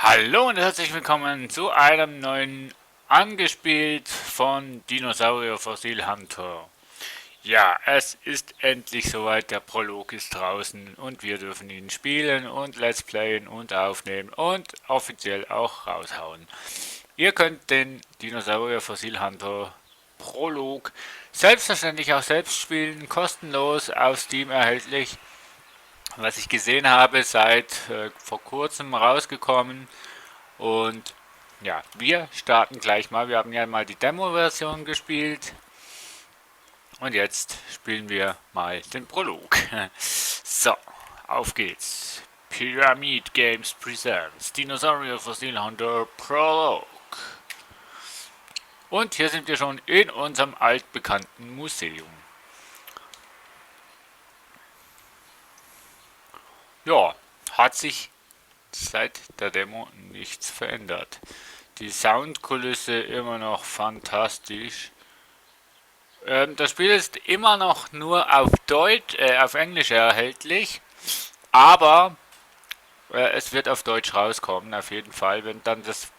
Hallo und herzlich willkommen zu einem neuen Angespielt von Dinosaurier Fossil Hunter. Ja, es ist endlich soweit, der Prolog ist draußen und wir dürfen ihn spielen und Let's Playen und aufnehmen und offiziell auch raushauen. Ihr könnt den Dinosaurier Fossil Hunter Prolog selbstverständlich auch selbst spielen, kostenlos auf Steam erhältlich. Was ich gesehen habe, seit vor kurzem rausgekommen. Und ja, wir starten gleich mal. Wir haben ja mal die Demo-Version gespielt. Und jetzt spielen wir mal den Prolog. So, auf geht's. Pyramid Games Presents Dinosaurier Fossil Hunter Prolog. Und hier sind wir schon in unserem altbekannten Museum. Ja, hat sich seit der Demo nichts verändert. Die Soundkulisse immer noch fantastisch. Das Spiel ist immer noch nur auf Englisch erhältlich, aber es wird auf Deutsch rauskommen, auf jeden Fall. Wenn dann das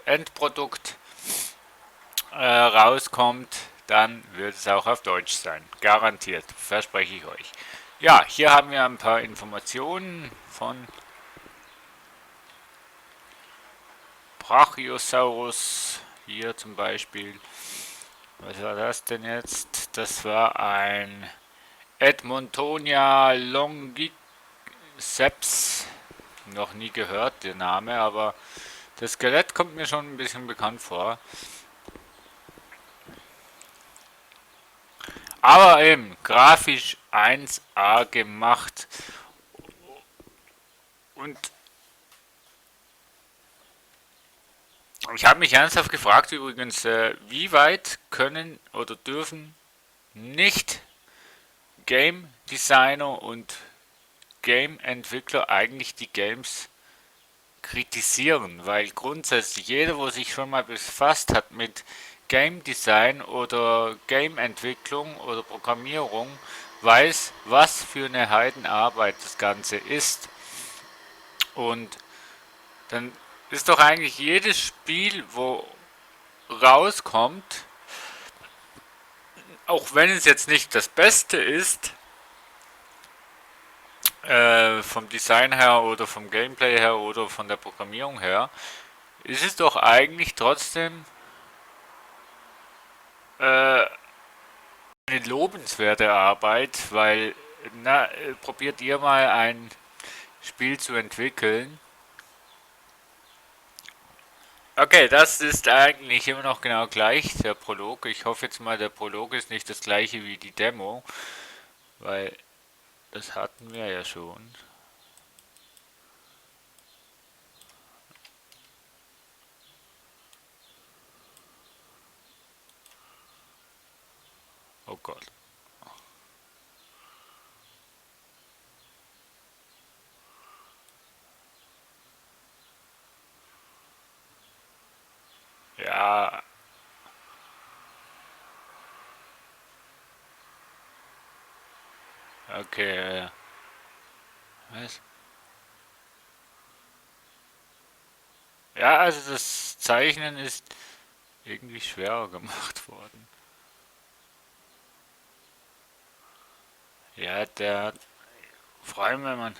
Endprodukt rauskommt, dann wird es auch auf Deutsch sein. Garantiert, verspreche ich euch. Ja, hier haben wir ein paar Informationen von Brachiosaurus. Hier zum Beispiel. Was war das denn jetzt? Das war ein Edmontonia longiceps. Noch nie gehört, der Name, aber das Skelett kommt mir schon ein bisschen bekannt vor. Aber eben, grafisch 1A gemacht. Und ich habe mich ernsthaft gefragt übrigens, wie weit können oder dürfen nicht Game Designer und Game Entwickler eigentlich die Games kritisieren, weil grundsätzlich jeder, wo sich schon mal befasst hat mit Game Design oder Game Entwicklung oder Programmierung, weiß, was für eine Heidenarbeit das Ganze ist. Und dann ist doch eigentlich jedes Spiel, wo rauskommt, auch wenn es jetzt nicht das Beste ist, vom Design her oder vom Gameplay her oder von der Programmierung her, ist es doch eigentlich trotzdem äh, eine lobenswerte Arbeit, weil probiert ihr mal ein Spiel zu entwickeln. Okay, das ist eigentlich immer noch genau gleich, der Prolog. Ich hoffe jetzt mal, der Prolog ist nicht das gleiche wie die Demo, weil das hatten wir ja schon. Oh Gott. Ja, okay. Was? Ja, also das Zeichnen ist irgendwie schwerer gemacht worden. Ja, vor allem wenn man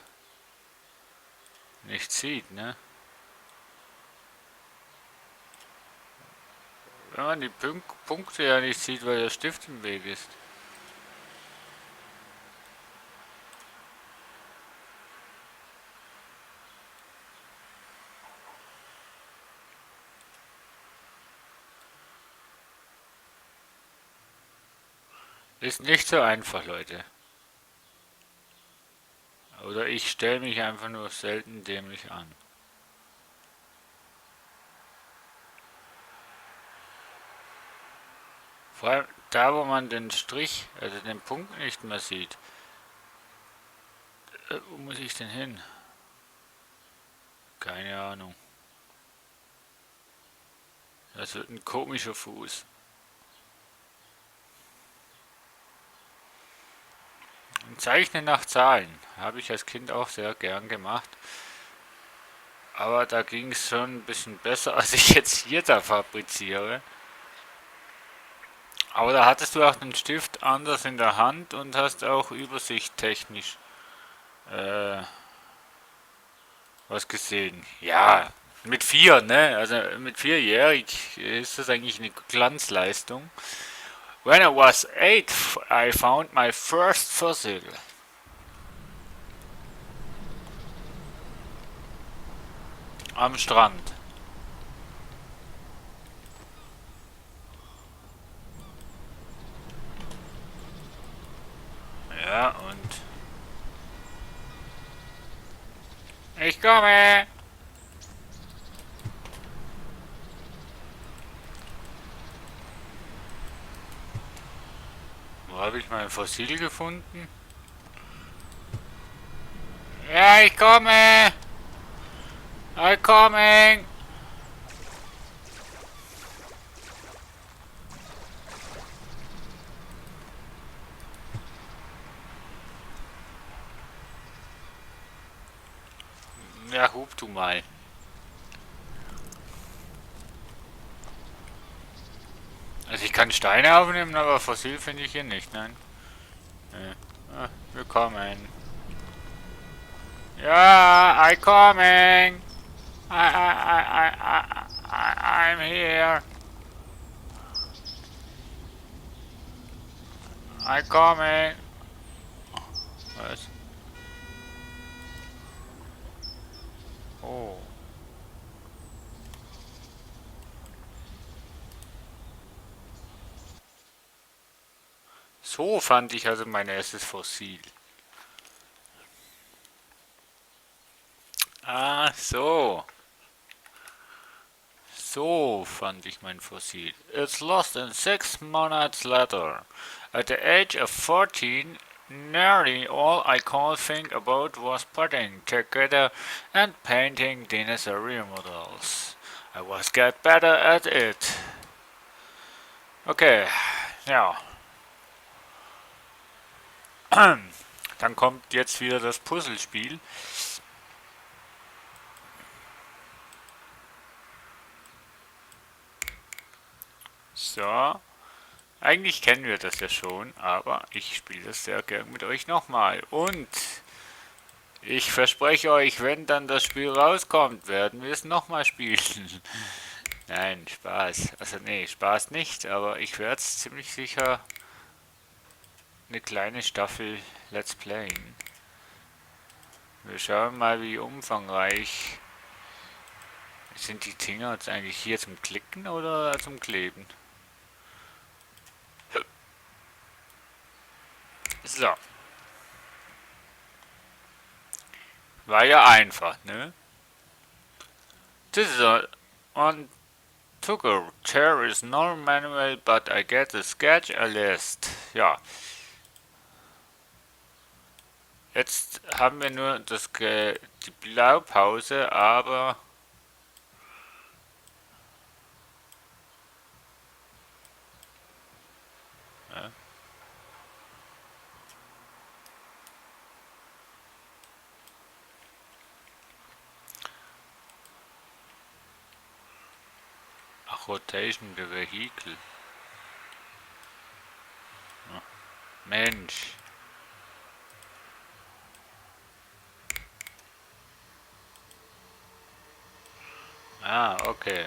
nicht sieht, ne? Wenn man die Punkte ja nicht sieht, weil der Stift im Weg ist. Ist nicht so einfach, Leute. Oder ich stelle mich einfach nur selten dämlich an. Vor allem da, wo man den Strich, also den Punkt nicht mehr sieht. Wo muss ich denn hin? Keine Ahnung. Das wird ein komischer Fuß. Ein Zeichnen nach Zahlen habe ich als Kind auch sehr gern gemacht. Aber da ging es schon ein bisschen besser, als ich jetzt hier da fabriziere. Aber da hattest du auch den Stift anders in der Hand und hast auch übersichttechnisch äh, was gesehen. Ja, mit 4, ne? Also mit 4-jährig ist das eigentlich eine Glanzleistung. When I was 8, I found my first fossil. Am Strand. Ja, und ich komme. Wo habe ich mein Fossil gefunden? Ja, ich komme. I'm coming. Ja, hub du mal. Also ich kann Steine aufnehmen, aber Fossil finde ich hier nicht, nein. Ah, willkommen. Ja, I coming. I'm here. I coming. Was? Oh. So fand ich also mein erstes Fossil. Ah, so. So fand ich mein Fossil. It's lost in 6 months later. At the age of 14, nearly all I could think about was putting together and painting dinosaur models. I was get better at it. Okay, ja. Dann kommt jetzt wieder das Puzzlespiel. So. Eigentlich kennen wir das ja schon, aber ich spiele das sehr gern mit euch nochmal. Und ich verspreche euch, wenn dann das Spiel rauskommt, werden wir es nochmal spielen. Nein, Spaß. Also nee, Spaß nicht, aber ich werde es ziemlich sicher eine kleine Staffel Let's Playen. Wir schauen mal, wie umfangreich sind die Dinger jetzt eigentlich hier zum Klicken oder zum Kleben. So. War ja einfach, ne? This is on Tucker. There is no manual, but I get a sketch, a list. Ja. Jetzt haben wir nur die Blaupause, aber ja. Ach, Rotation the Vehicle. Ja. Mensch. Ah, okay.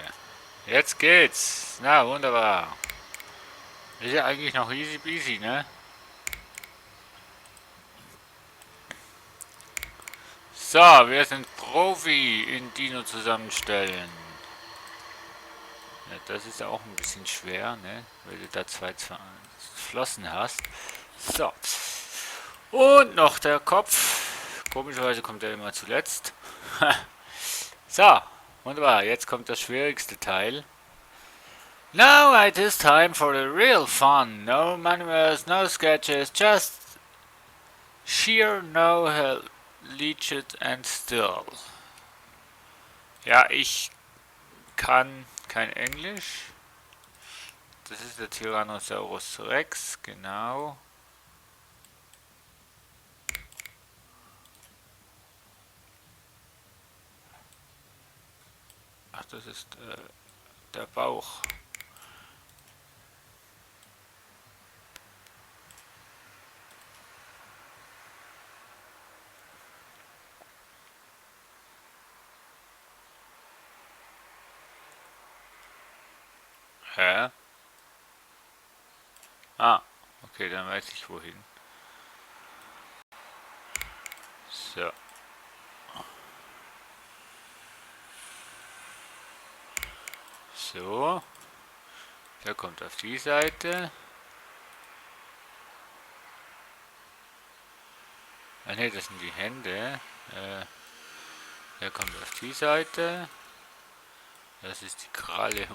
Jetzt geht's. Na, wunderbar. Ist ja eigentlich noch easy peasy, ne? So, wir sind Profi in Dino zusammenstellen. Ja, das ist auch ein bisschen schwer, ne? Weil du da zwei Flossen hast. So. Und noch der Kopf. Komischerweise kommt er immer zuletzt. So, wunderbar. Jetzt kommt das schwierigste Teil. Now it is time for the real fun. No manuals, no sketches, just sheer no legit and still. Ja, ich kann kein Englisch. Das ist der Tyrannosaurus Rex, genau. Ach, das ist der Bauch. Hä? Ah, okay, dann weiß ich wohin. So. So. Der kommt auf die Seite. Ah ne, das sind die Hände. Der kommt auf die Seite. Das ist die Kralle.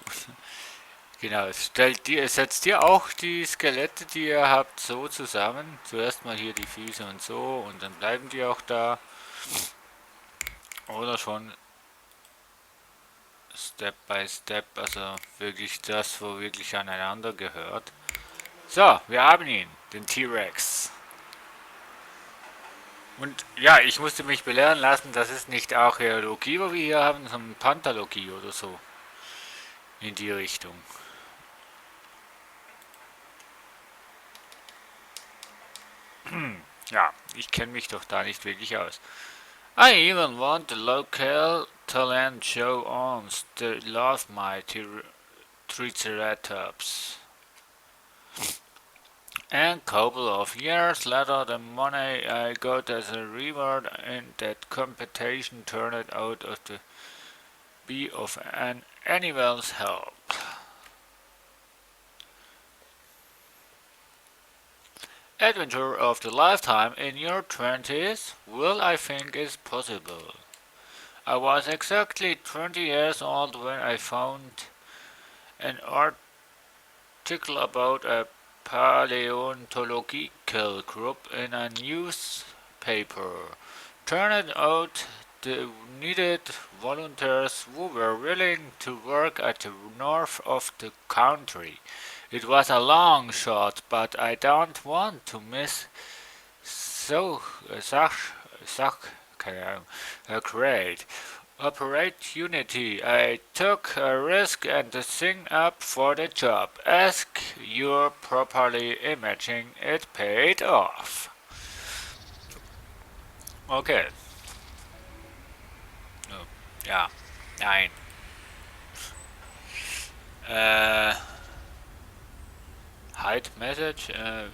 Genau, es setzt ihr auch die Skelette, die ihr habt, so zusammen. Zuerst mal hier die Füße und so und dann bleiben die auch da. Oder schon Step by Step, also wirklich das, wo wirklich aneinander gehört. So, wir haben ihn, den T-Rex. Und ja, ich musste mich belehren lassen, das ist nicht Archäologie, wo wir hier haben, sondern Panthologie oder so. In die Richtung. Ja, ich kenne mich doch da nicht wirklich aus. I even want the local talent show on the love my Triceratops. And couple of years later, the money I got as a reward in that competition turned out to be of an anyone's help. Adventure of the lifetime in your 20s? Well, I think is possible. I was exactly 20 years old when I found an article about a paleontological group in a newspaper. Turned out they needed volunteers who were willing to work at the north of the country. It was a long shot, but I don't want to miss a great opportunity. I took a risk and the thing up for the job. Ask you're properly imaging it paid off. Okay. Oh, ja. Nein. Hide Message.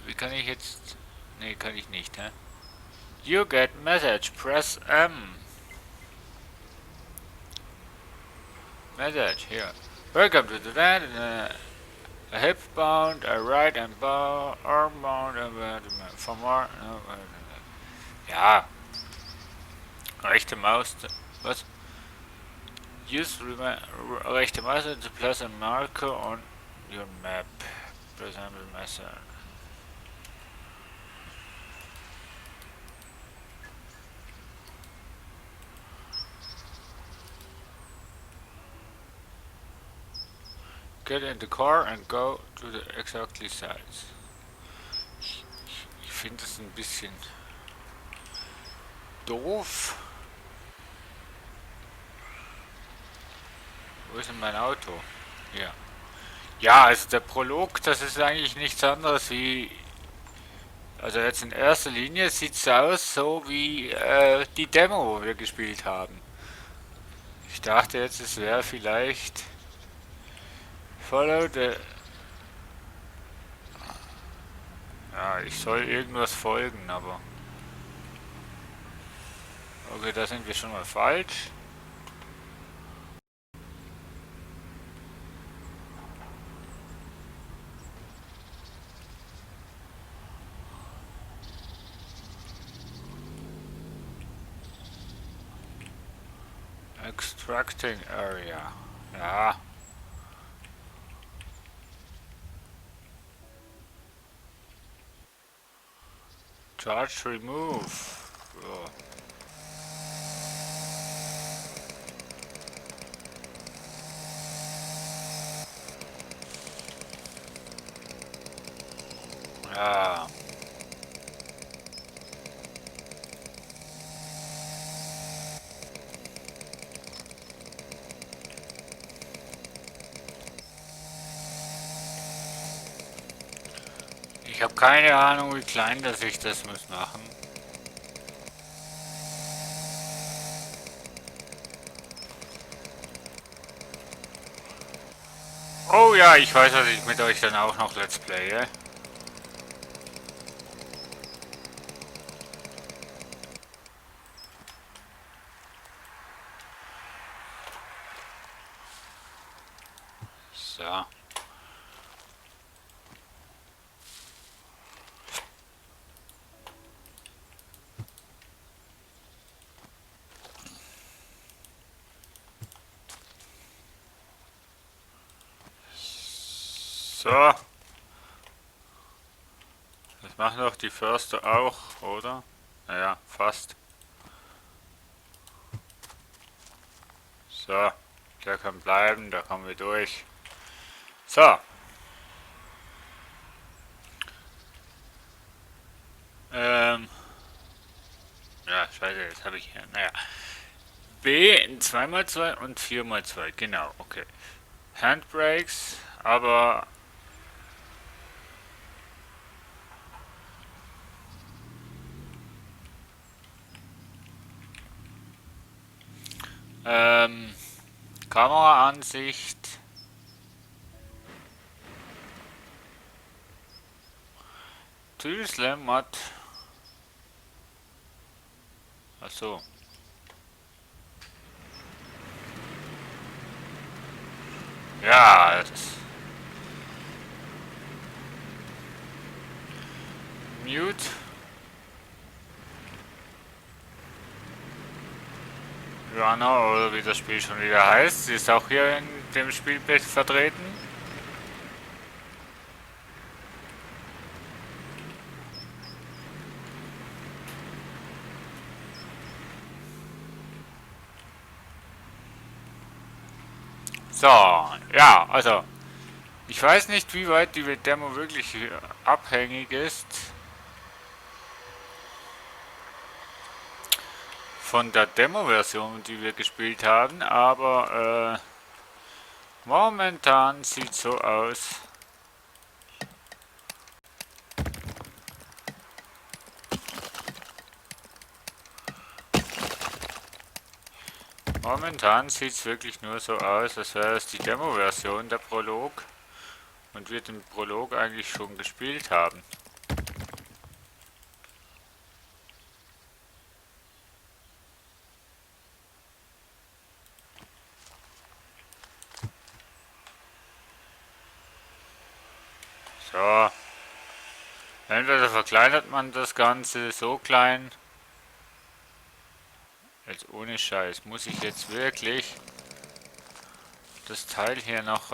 Wie kann ich jetzt... Nee, kann ich nicht, ne? You get message. Press M. Message, here. Welcome to the land. A hip bound, a right and arm bound, for more... ja. Rechte Maus... Was? Use rechte Maus to place a marker on your map. Present message. Get in the car and go to the exactly sides. Ich finde es ein bisschen doof. Wo ist denn mein Auto? Hier. Ja, also der Prolog, das ist eigentlich nichts anderes wie... Also jetzt in erster Linie sieht es aus so wie die Demo, wo wir gespielt haben. Ich dachte jetzt, es wäre vielleicht... Follow the... Ja, ich soll irgendwas folgen, aber... Okay, da sind wir schon mal falsch. Extracting area. Ja. Charge remove. So. Ja. Ich habe keine Ahnung, wie klein das ich das muss machen. Oh ja, ich weiß, dass ich mit euch dann auch noch Let's Playe. So. So. Das machen doch die Förster auch, oder? Naja, fast. So. Der kann bleiben, da kommen wir durch. So. Ja, scheiße, jetzt habe ich hier. Naja. B in 2x2 und 4x2. Genau, okay. Handbrakes, aber ähm, Kameraansicht. Slam hat. Achso. Ja, das. Mute. Runner oder wie das Spiel schon wieder heißt. Sie ist auch hier in dem Spielbild vertreten. So, ja, also ich weiß nicht, wie weit die Demo wirklich abhängig ist von der Demo-Version, die wir gespielt haben, aber momentan sieht so aus. Momentan sieht es wirklich nur so aus, als wäre es die Demo-Version der Prolog und wir den Prolog eigentlich schon gespielt haben. So, entweder verkleinert man das Ganze so klein. Jetzt ohne Scheiß, muss ich jetzt wirklich das Teil hier noch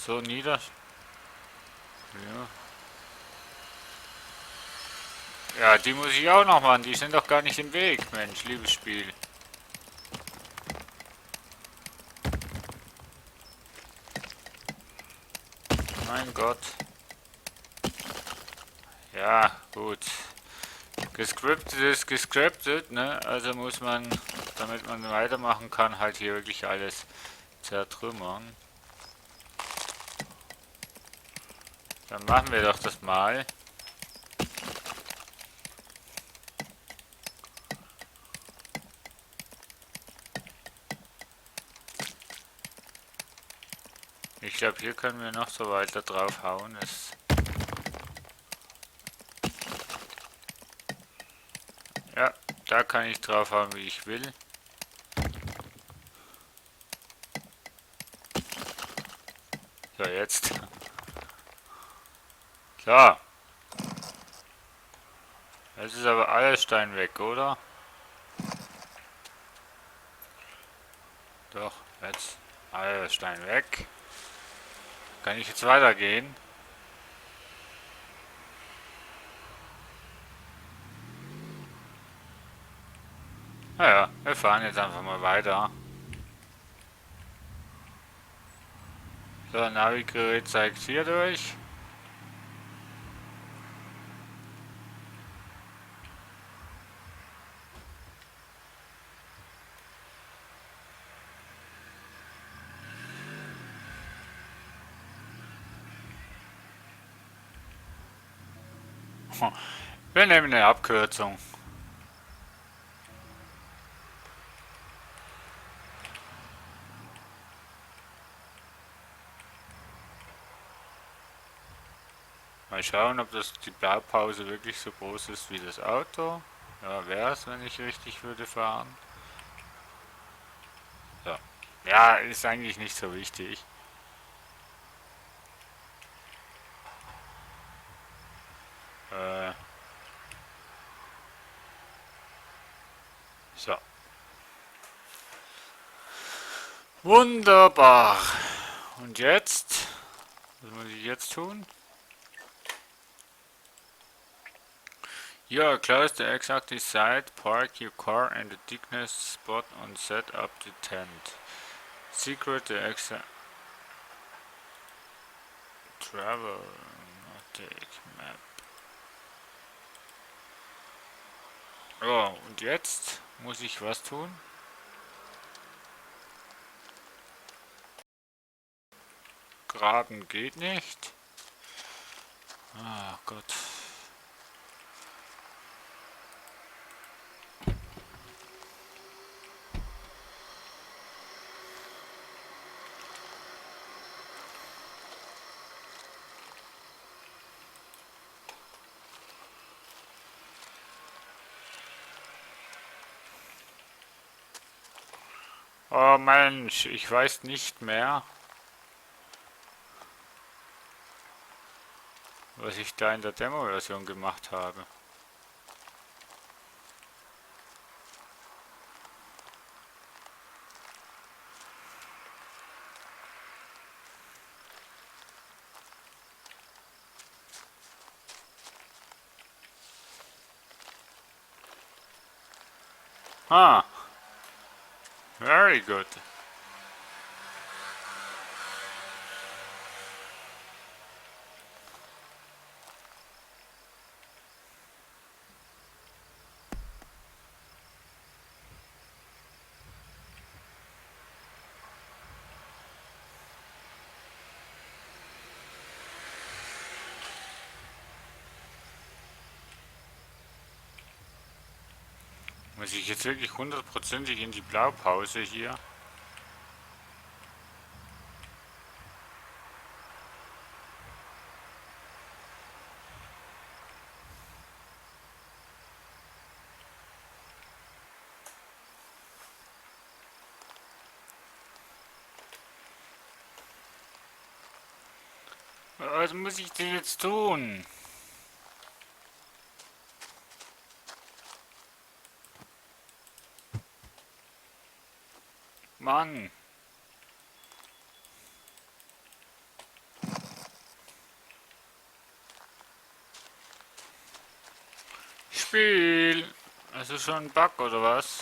so nieder... Ja. Ja, die muss ich auch noch machen, die sind doch gar nicht im Weg, Mensch, liebes Spiel. Mein Gott. Ja, gut. Gescriptet ist gescriptet, ne? Also muss man, damit man weitermachen kann, halt hier wirklich alles zertrümmern. Dann machen wir doch das mal. Ich glaube, hier können wir noch so weiter drauf hauen. Ja, da kann ich drauf hauen, wie ich will. So, jetzt. So. Jetzt ist aber alles Stein weg, oder? Doch, jetzt alles Stein weg. Kann ich jetzt weitergehen? Naja, wir fahren jetzt einfach mal weiter. So, Navigerät zeigt hier durch. Wir nehmen eine Abkürzung. Mal schauen, ob die Blaupause wirklich so groß ist wie das Auto. Ja, wäre es, wenn ich richtig würde fahren. Ja. Ja, ist eigentlich nicht so wichtig. Äh, so. Wunderbar. Und jetzt? Was muss ich jetzt tun? You are close to exactly site. Park your car in the thickness spot and set up the tent. Secret the exact travel take map. Oh, und jetzt muss ich was tun? Graben geht nicht. Ah Gott. Oh Mensch, ich weiß nicht mehr, was ich da in der Demo-Version gemacht habe. Ah, very good. Muss ich jetzt wirklich hundertprozentig in die Blaupause hier? Was muss ich denn jetzt tun? Mann. Spiel. Also schon ein Bug oder was?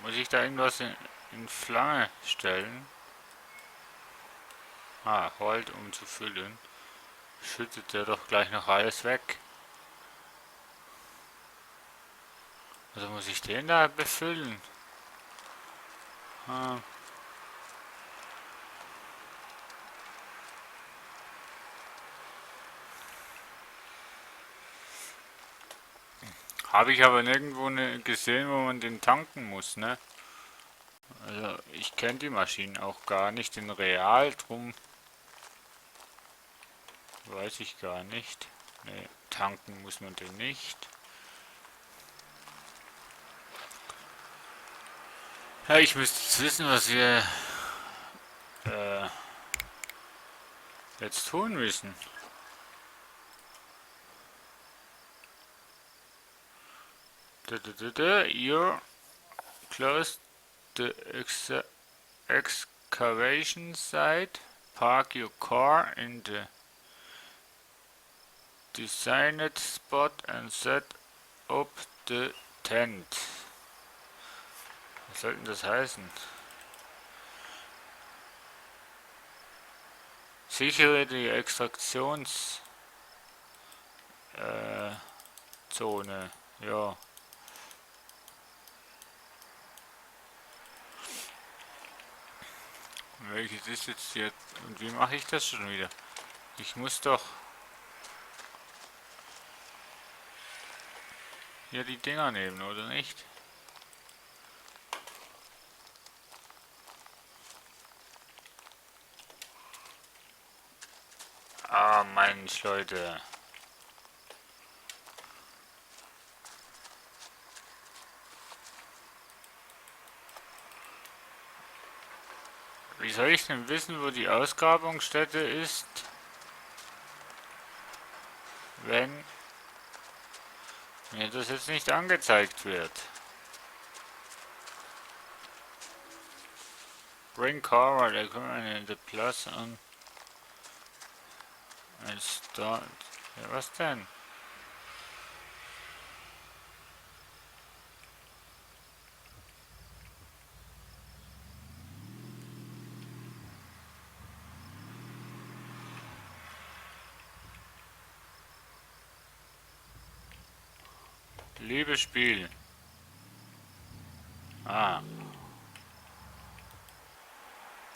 Muss ich da irgendwas in Flamme stellen? Ah, Hold, um zu füllen. Schüttet der doch gleich noch alles weg. Also muss ich den da befüllen? Ah. Habe ich aber nirgendwo gesehen, wo man den tanken muss, ne? Also ich kenne die Maschinen auch gar nicht in real, drum weiß ich gar nicht. Ne, tanken muss man den nicht. Ja, ich müsste jetzt wissen, was wir jetzt tun müssen. You're close to the excavation site. Park your car in the designated spot and set up the tent. Was soll denn das heißen? Sichere die Extraktionszone. Ja. Welches ist jetzt hier? Und wie mache ich das schon wieder? Ich muss doch hier die Dinger nehmen, oder nicht? Ah, Mensch, Leute. Wie soll ich denn wissen, wo die Ausgrabungsstätte ist, wenn mir das jetzt nicht angezeigt wird? Bring Cora, der kommt in the plus und start. Ja, was denn? Liebes Spiel. Ah.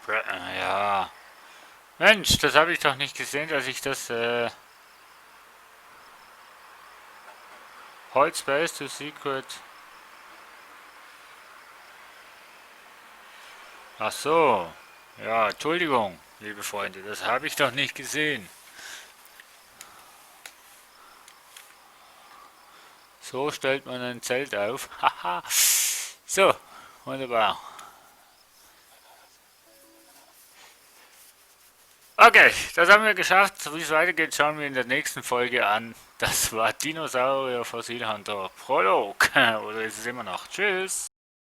Ja. Mensch, das habe ich doch nicht gesehen, dass ich das Hold Space to Secret. Ach so. Ja, Entschuldigung, liebe Freunde, das habe ich doch nicht gesehen. So stellt man ein Zelt auf. Haha. So, wunderbar. Okay, das haben wir geschafft. Wie es weitergeht, schauen wir in der nächsten Folge an. Das war Dinosaurier Fossil Hunter Prolog. Oder ist es immer noch? Tschüss.